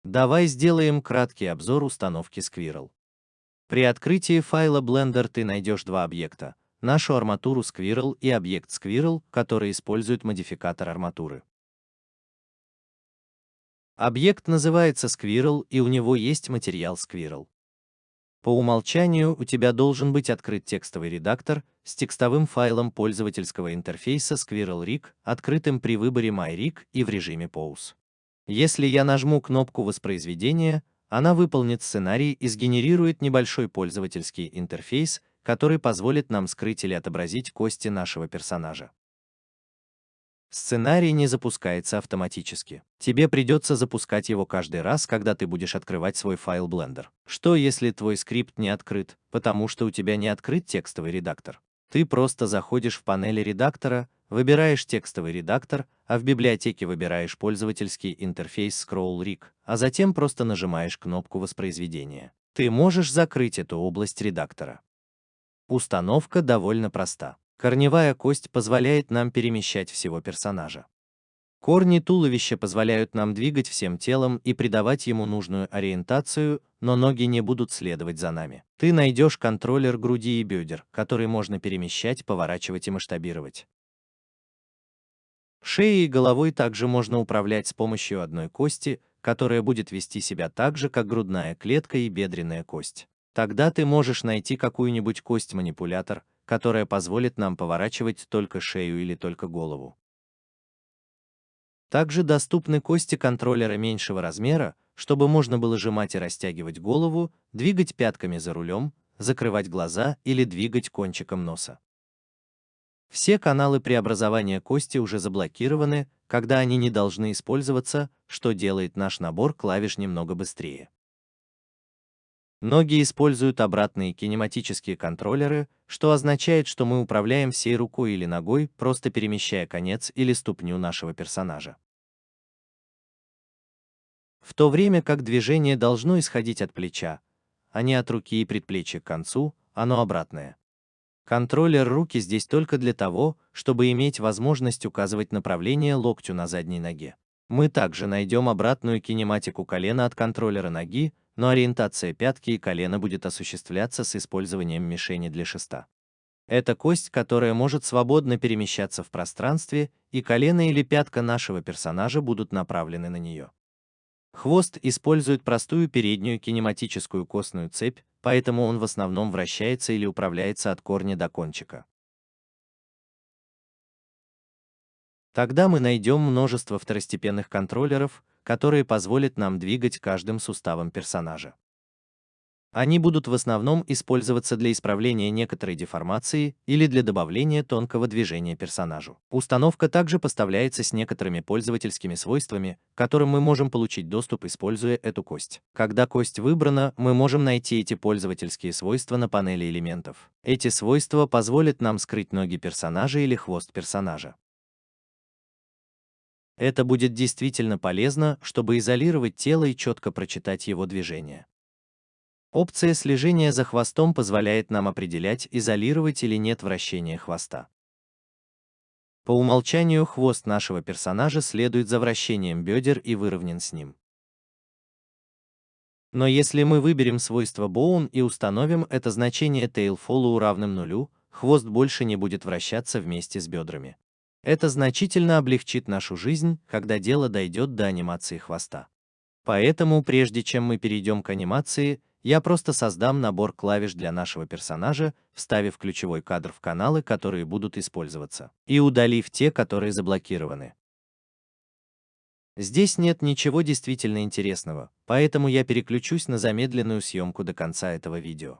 Давай сделаем краткий обзор установки Squirrel. При открытии файла Blender ты найдешь два объекта: нашу арматуру Squirrel и объект Squirrel, который использует модификатор арматуры. Объект называется Squirrel, и у него есть материал Squirrel. По умолчанию у тебя должен быть открыт текстовый редактор с текстовым файлом пользовательского интерфейса Squirrel Rig, открытым при выборе My Rig и в режиме Pause. Если я нажму кнопку воспроизведения, она выполнит сценарий и сгенерирует небольшой пользовательский интерфейс, который позволит нам скрыть или отобразить кости нашего персонажа. Сценарий не запускается автоматически. Тебе придется запускать его каждый раз, когда ты будешь открывать свой файл Blender. Что если твой скрипт не открыт, потому что у тебя не открыт текстовый редактор? Ты просто заходишь в панель редактора, выбираешь текстовый редактор, а в библиотеке выбираешь пользовательский интерфейс Scroll Rig, а затем просто нажимаешь кнопку воспроизведения. Ты можешь закрыть эту область редактора. Установка довольно проста. Корневая кость позволяет нам перемещать всего персонажа. Корни туловища позволяют нам двигать всем телом и придавать ему нужную ориентацию, но ноги не будут следовать за нами. Ты найдешь контроллер груди и бедер, который можно перемещать, поворачивать и масштабировать. Шеей и головой также можно управлять с помощью одной кости, которая будет вести себя так же, как грудная клетка и бедренная кость. Тогда ты можешь найти какую-нибудь кость-манипулятор, которая позволит нам поворачивать только шею или только голову. Также доступны кости контроллера меньшего размера, чтобы можно было сжимать и растягивать голову, двигать пятками за рулем, закрывать глаза или двигать кончиком носа. Все каналы преобразования кости уже заблокированы, когда они не должны использоваться, что делает наш набор клавиш немного быстрее. Ноги используют обратные кинематические контроллеры, что означает, что мы управляем всей рукой или ногой, просто перемещая конец или ступню нашего персонажа. В то время как движение должно исходить от плеча, а не от руки и предплечья к концу, оно обратное. Контроллер руки здесь только для того, чтобы иметь возможность указывать направление локтю на задней ноге. Мы также найдем обратную кинематику колена от контроллера ноги, но ориентация пятки и колена будет осуществляться с использованием мишени для шеста. Это кость, которая может свободно перемещаться в пространстве, и колено или пятка нашего персонажа будут направлены на нее. Хвост использует простую переднюю кинематическую костную цепь, поэтому он в основном вращается или управляется от корня до кончика. Тогда мы найдем множество второстепенных контроллеров, которые позволят нам двигать каждым суставом персонажа. Они будут в основном использоваться для исправления некоторой деформации или для добавления тонкого движения персонажу. Установка также поставляется с некоторыми пользовательскими свойствами, к которым мы можем получить доступ, используя эту кость. Когда кость выбрана, мы можем найти эти пользовательские свойства на панели элементов. Эти свойства позволят нам скрыть ноги персонажа или хвост персонажа. Это будет действительно полезно, чтобы изолировать тело и четко прочитать его движение. Опция слежения за хвостом позволяет нам определять, изолировать или нет вращение хвоста. По умолчанию хвост нашего персонажа следует за вращением бедер и выровнен с ним. Но если мы выберем свойство Bone и установим это значение Tail Follow равным нулю, хвост больше не будет вращаться вместе с бедрами. Это значительно облегчит нашу жизнь, когда дело дойдет до анимации хвоста. Поэтому, прежде чем мы перейдем к анимации, я просто создам набор клавиш для нашего персонажа, вставив ключевой кадр в каналы, которые будут использоваться, и удалив те, которые заблокированы. Здесь нет ничего действительно интересного, поэтому я переключусь на замедленную съемку до конца этого видео.